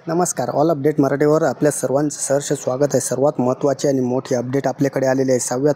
नमस्कार. All update मराठीवर आपल्या सर्वांचं सहर्ष स्वागत आहे. सर्वात महत्त्वाची आणि मोठी अपडेट आपल्याकडे आलेली आहे. 6व्या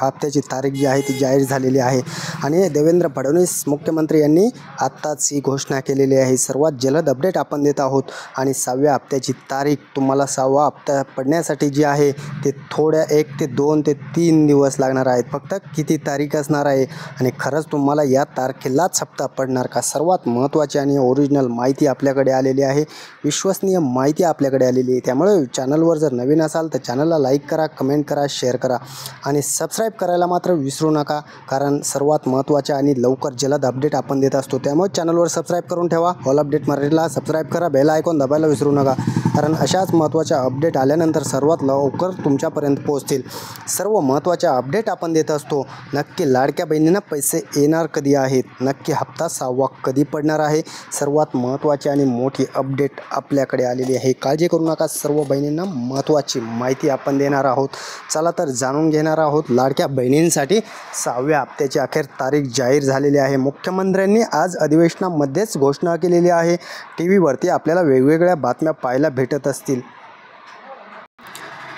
हप्त्याची तारीख जी आहे ती जाहीर झालेली आहे आणि देवेंद्र फडणवीस मुख्यमंत्री यांनी आत्ताच ही घोषणा केलेली आहे. सर्वात जलद अपडेट आपण देत आहोत आणि 6व्या हप्त्याची तारीख तुम्हाला 6वा हप्ता पडण्यासाठी जी आहे ते थोड्या 1 ते 2 ते 3 दिवस लागणार आहेत. फक्त किती तारीख असणार आहे आणि खरंच तुम्हाला या तारखेलाच हप्ता पडणार का? सर्वात महत्त्वाची आणि ओरिजिनल माहिती आपल्याकडे आलेली आहे. विश्वसनीय माहिती आपल्याकडे आलेली आहे. त्यामुळे चॅनलवर जर नवीन असाल तर चॅनलला लाईक करा, कमेंट करा, शेअर करा आणि सबस्क्राईब करायला मात्र विसरू नका. कारण सर्वात महत्त्वाच्या आणि लवकर जलद अपडेट आपण देत असतो. त्यामुळे चॅनलवर सबस्क्राईब करून ठेवा. ऑल अपडेट मराठीला सबस्क्राईब करा, बेल आयकॉन दाबायला विसरू नका. कारण अशाच महत्त्वाच्या अपडेट आल्यानंतर सर्वात लवकर तुमच्यापर्यंत पोहोचतील. सर्व महत्त्वाच्या अपडेट आपण देत असतो. नक्की लाडक्या बहिणींना पैसे येणार कधी आहेत, नक्की हप्ता 6वा कधी पडणार आहे, सर्वात महत्त्वाची आणि मोठी अपडेट आपल्याकडे आलेली आहे. काळजी करू नका. सर्व बहिणींना महत्त्वाची माहिती आपण देणार आहोत. चला तर जाणून घेणार आहोत. लाडक्या बहिणींसाठी 6व्या हप्त्याची अखेर तारीख जाहीर झालेली आहे. मुख्यमंत्र्यांनी आज अधिवेशनामध्येच घोषणा केलेली आहे. टीव्हीवरती आपल्याला वेगवेगळ्या बातम्या पाहायला भेटत असतील,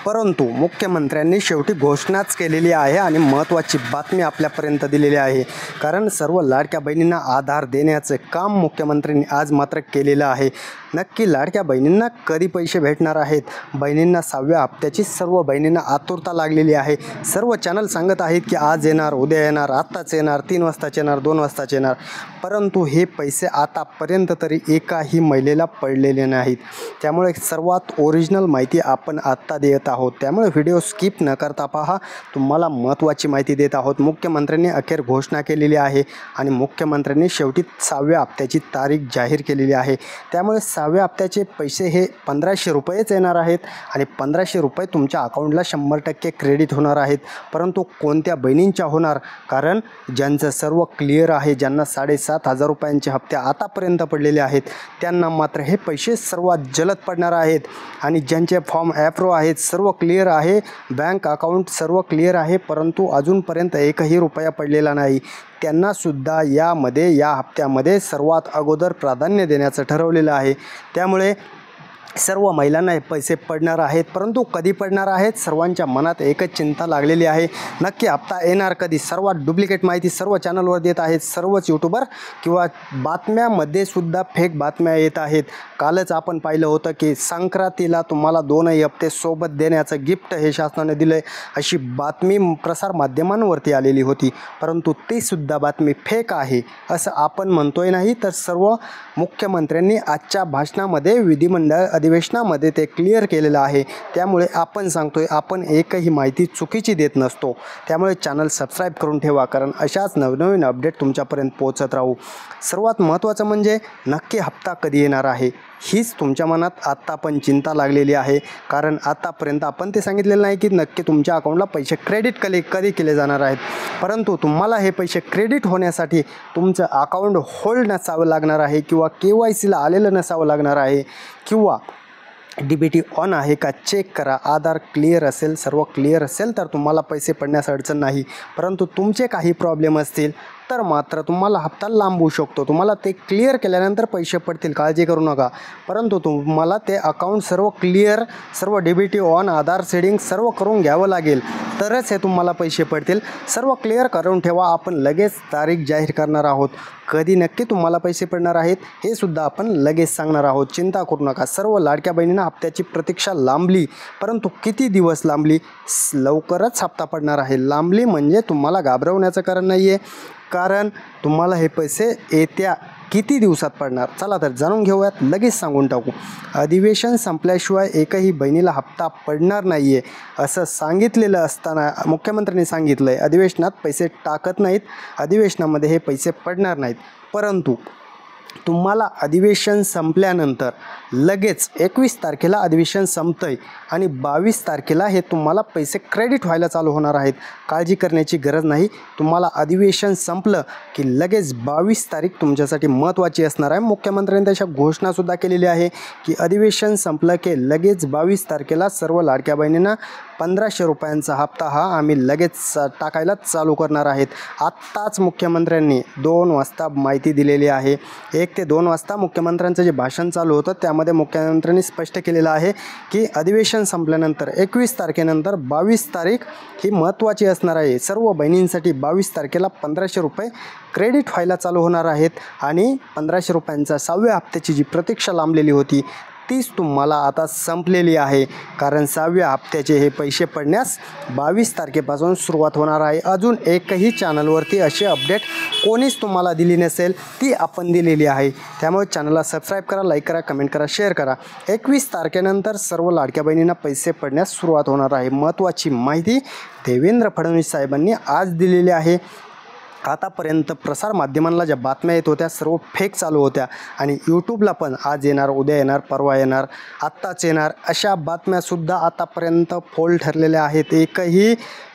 परंतु मुख्यमंत्र्यांनी शेवटी घोषणाच केलेली आहे आणि महत्त्वाची बातमी आपल्यापर्यंत दिलेली आहे. कारण सर्व लाडक्या बहिणींना आधार देण्याचं काम मुख्यमंत्र्यांनी आज मात्र केलेलं आहे. नक्की लाडक्या बहिणींना कधी पैसे भेटणार आहेत? बहिणींना 6व्या हप्त्याची सर्व बहिणींना आतुरता लागलेली आहे. सर्व चॅनल सांगत आहेत की आज येणार, उद्या येणार, आत्ताच येणार, 3 वाजताच येणार, 2 वाजताच येणार, परंतु हे पैसे आतापर्यंत तरी एकाही महिलेला पडलेले नाहीत. त्यामुळे सर्वात ओरिजिनल माहिती आपण आत्ता देत आहोत. त्यामुळे व्हिडिओ स्किप न करता पहा. तुम्हाला महत्त्वाची माहिती देत आहोत. मुख्यमंत्र्यांनी अखेर घोषणा केलेली आहे आणि मुख्यमंत्र्यांनी शेवटी 6व्या हप्त्याची तारीख जाहीर केलेली आहे. त्यामुळे 6व्या हप्त्याचे पैसे हे 1500 रुपयेच येणार आहेत आणि 1500 रुपये तुमच्या अकाउंटला 100% क्रेडिट होणार आहेत. परंतु कोणत्या बहिणींच्या होणार? कारण ज्यांचं सर्व क्लिअर आहे, ज्यांना 7,500 रुपयांचे हप्ते आतापर्यंत पडलेले आहेत, त्यांना मात्र हे पैसे सर्वात जलद पडणार आहेत. आणि ज्यांचे फॉर्म ॲप्रूव्ह आहेत, सर्व क्लिअर आहे, बँक अकाउंट सर्व क्लिअर आहे, परंतु अजूनपर्यंत एकही रुपया पडलेला नाही, त्यांनासुद्धा या हप्त्यामध्ये सर्वात अगोदर प्राधान्य देण्याचं ठरवलेलं आहे. त्यामुळे सर्व महिलांना हे पैसे पडणार आहेत, परंतु कधी पडणार आहेत? सर्वांच्या मनात एकच चिंता लागलेली आहे. नक्की हप्ता येणार कधी? सर्वात डुप्लिकेट माहिती सर्व चॅनलवर देत आहेत. सर्वच यूट्यूबर किंवा बातम्यामध्ये सुद्धा फेक बातम्या येत आहेत. कालच आपण पाहिलं होतं की संक्रांतीला तुम्हाला 2 हप्ते सोबत देण्याचं गिफ्ट हे शासनाने दिलं आहे, अशी बातमी प्रसारमाध्यमांवरती आलेली होती. परंतु तीसुद्धा बातमी फेक आहे असं आपण म्हणतोय नाही, तर सर्व मुख्यमंत्र्यांनी आजच्या भाषणामध्ये विधिमंडळ अधिवेशनामध्ये ते क्लिअर केलेलं आहे. त्यामुळे आपण सांगतोय, आपण एकही माहिती चुकीची देत नसतो. त्यामुळे चॅनल सबस्क्राईब करून ठेवा, कारण अशाच नवनवीन अपडेट तुमच्यापर्यंत पोहोचत राहू. सर्वात महत्त्वाचं म्हणजे नक्की हप्ता कधी येणार आहे, हीच तुमच्या मनात आत्ता पण चिंता लागलेली आहे. कारण आतापर्यंत आपण ते सांगितलेलं नाही की नक्की तुमच्या अकाउंटला पैसे क्रेडिट कधी केले जाणार आहेत, परंतु तुम्हाला हे पैसे क्रेडिट होण्यासाठी तुमचं अकाउंट होल्ड नसावं लागणार आहे किंवा KYCला आलेलं नसावं लागणार आहे किंवा DBT ऑन आहे का चेक करा. आधार क्लिअर असेल, सर्व क्लिअर असेल तर तुम्हाला पैसे पडण्यास अडचण नाही. परंतु तुमचे काही प्रॉब्लेम असतील तर मात्र तुम्हाला हप्ता लांबू शकतो. तुम्हाला ते क्लिअर केल्यानंतर पैसे पडतील, काळजी करू नका. परंतु तुम्हाला ते अकाउंट सर्व क्लिअर, सर्व DBT ऑन, आधार सेडिंग सर्व करून घ्यावं लागेल, तरच हे तुम्हाला पैसे पडतील. सर्व क्लिअर करून ठेवा. आपण लगेच तारीख जाहीर करणार आहोत. कधी नक्की तुम्हाला पैसे पडणार आहेत हे सुद्धा आपण लगेच सांगणार आहोत. चिंता करू नका. सर्व लाडक्या बहिणींना हप्त्याची प्रतीक्षा लांबली, परंतु किती दिवस लांबली? लवकरच हप्ता पडणार आहे. लांबली म्हणजे तुम्हाला घाबरवण्याचं कारण नाही आहे, कारण तुम्हाला हे पैसे येत्या किती दिवसात पडणार? चला तर जाणून घेऊयात, लगेच सांगून टाकू. अधिवेशन संपल्याशिवाय एकही बहिणीला हप्ता पडणार नाही आहे असं सांगितलेलं असताना मुख्यमंत्र्यांनी सांगितलं आहे अधिवेशनात पैसे टाकत नाहीत, अधिवेशनामध्ये हे पैसे पडणार नाहीत. परंतु तुम्हाला अधिवेशन संपल्यानंतर लगेच 21 तारखेला अधिवेशन संपतं आहे आणि 22 तारखेला हे तुम्हाला पैसे क्रेडिट व्हायला चालू होणार आहेत. काळजी करण्याची गरज नाही. तुम्हाला अधिवेशन संपलं की लगेच 22 तारीख तुमच्यासाठी महत्त्वाची असणार आहे. मुख्यमंत्र्यांनी त्याच्या घोषणासुद्धा केलेली आहे की अधिवेशन संपलं की लगेच 22 तारखेला सर्व लाडक्या बहिणींना 1500 रुपयांचा हप्ता हा आम्ही लगेच टाकायला चालू करणार आहेत. आत्ताच मुख्यमंत्र्यांनी 2 वाजता माहिती दिलेली आहे. 1 ते 2 वाजता मुख्यमंत्र्यांचं जे भाषण चालू होतं त्यामध्ये मुख्यमंत्र्यांनी स्पष्ट केलेलं आहे की अधिवेशन संपल्यानंतर 21 तारखेनंतर 22 तारीख ही महत्त्वाची असणार आहे. सर्व बहिणींसाठी 22 तारखेला 1500 रुपये क्रेडिट व्हायला चालू होणार आहेत आणि 1500 रुपयांचा 6व्या हप्त्याची जी प्रतीक्षा लांबलेली होती तीच तुम्हाला आता संपलेली आहे. कारण 6व्या हप्त्याचे हे पैसे पडण्यास 22 तारखेपासून सुरुवात होणार आहे. अजून एकही चॅनलवरती अशी अपडेट कोणीच तुम्हाला दिली नसेल, ती आपण दिलेली आहे. त्यामुळे चॅनलला सबस्क्राईब करा, लाईक करा, कमेंट करा, शेअर करा. 21 तारखेनंतर सर्व लाडक्या बहिणींना पैसे पडण्यास सुरुवात होणार आहे. महत्त्वाची माहिती देवेंद्र फडणवीस साहेबांनी आज दिलेली आहे. आतापर्यंत प्रसारमाध्यमांना ज्या बातम्या येत होत्या सर्व फेक चालू होत्या आणि यूट्यूबला पण आज येणार, उद्या येणार, परवा येणार, आत्ताच येणार अशा बातम्यासुद्धा आतापर्यंत फोल ठरलेल्या आहेत.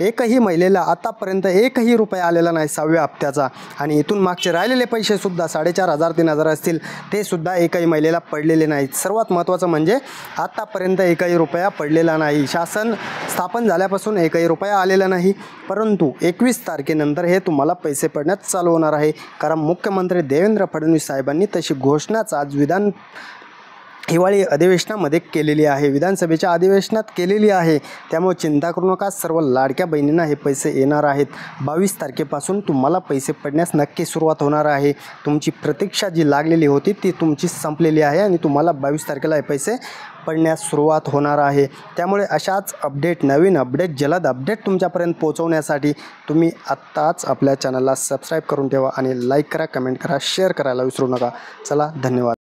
एकही महिलेला आतापर्यंत 1ही रुपया आलेला नाही 6व्या हप्त्याचा आणि इथून मागचे राहिलेले पैसेसुद्धा 4500 3000 असतील ते सुद्धा एकही महिलेला पडलेले नाहीत. सर्वात महत्त्वाचं म्हणजे आतापर्यंत 1ही रुपया पडलेला नाही. शासन स्थापन झाल्यापासून 1ही रुपया आलेला नाही. परंतु 21 तारखेनंतर हे तुम्हाला पैसे पडण्यात चालू होणार आहे. कारण मुख्यमंत्री देवेंद्र फडणवीस साहेबांनी तशी घोषणाच आज हिवाळी अधिवेशनामध्ये केलेली आहे, विधानसभेच्या अधिवेशनात केलेली आहे. त्यामुळे चिंता करू नका, सर्व लाडक्या बहिणींना हे पैसे येणार आहेत. 22 तारखेपासून तुम्हाला पैसे पडण्यास नक्की सुरुवात होणार आहे. तुमची प्रतीक्षा जी लागलेली होती ती तुमची संपलेली आहे आणि तुम्हाला 22 तारखेला हे पैसे पडण्यास सुरुवात होणार आहे. त्यामुळे अशाच अपडेट, नवीन अपडेट, जलद अपडेट तुमच्यापर्यंत पोहोचवण्यासाठी तुम्ही आत्ताच आपल्या चॅनलला सबस्क्राईब करून ठेवा आणि लाईक करा, कमेंट करा, शेअर करायला विसरू नका. चला, धन्यवाद.